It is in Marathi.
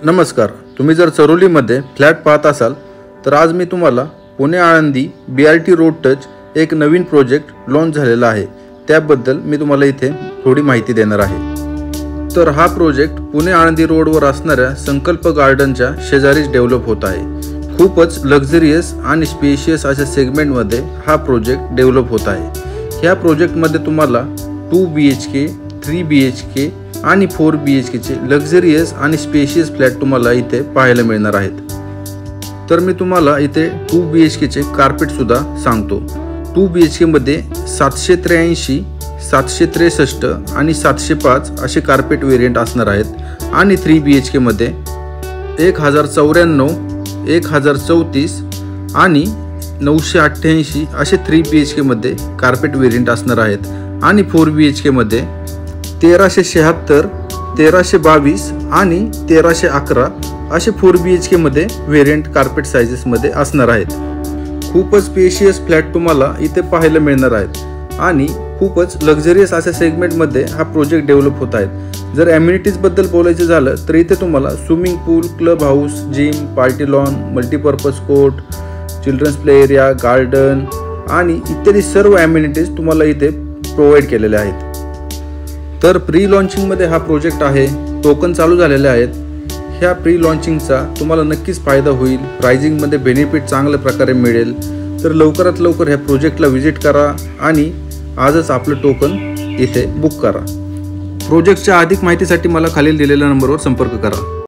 नमस्कार, तुम्ही जर चरोलीमध्ये फ्लॅट पाहत असाल तर आज मी तुम्हाला Pune Alandi BRT road touch एक नवीन प्रोजेक्ट लॉन्च झालेला आहे त्याबद्दल मी तुम्हाला इथे थोडी माहिती देणार आहे। तर हा प्रोजेक्ट पुणे आळंदी रोडवर असणाऱ्या संकल्प गार्डनच्या शेजारीच डेव्हलप होत आहे। खूपच लक्झरियस आणि स्पेशियस अशा सेगमेंटमध्ये हा प्रोजेक्ट डेव्हलप होत आहे। ह्या प्रोजेक्टमध्ये तुम्हाला 2 BHK, 3 BHK आणि 4 BHK चे लक्झरियस आणि स्पेशियस फ्लॅट तुम्हाला इथे पाहायला मिळणार आहेत। तर मी तुम्हाला इथे 2 BHK चे कार्पेट सुद्धा सांगतो। 2 BHK मध्ये 783, 763 आणि 705 असे कार्पेट वेरिएंट असणार आहेत आणि 3 BHK मध्ये 1094, 1034 आणि 988 असे 3 BHK मध्ये कार्पेट वेरिएंट असणार आहेत आणि 4 BHK मध्ये 1376, 1322 आणि 1311 असे 4 BHK मध्ये वेरिएंट कार्पेट साइजेस मध्ये असणार आहेत। खूपच स्पेशियस फ्लॅट तुम्हाला इथे पाहायला मिळणार आहेत आणि खूपच लक्झरियस अशा सेगमेंट मध्ये हा प्रोजेक्ट डेव्हलप होत आहे। जर अम्युनिटीज बद्दल बोलायचं झालं तर इथे तुम्हाला swimming pool, club house, gym, party lawn, multipurpose court, children's play area, garden आणि इत्यादी सर्व अम्युनिटीज तुम्हाला इथे प्रोव्हाइड केलेल्या आहेत। तर प्री लॉन्चिंग मध्ये हा प्रोजेक्ट आहे, टोकन चालू झालेले आहेत। ह्या प्री लॉन्चिंगचा तुम्हाला नक्कीच फायदा होईल, प्राइसिंग मध्ये बेनिफिट चांगल्या प्रकारे मिळेल। तर लवकरात लवकर ह्या प्रोजेक्टला व्हिजिट करा आणि आजच आपलं टोकन इथे बुक करा। प्रोजेक्टच्या अधिक माहितीसाठी मला खालील दिलेल्या नंबरवर संपर्क करा।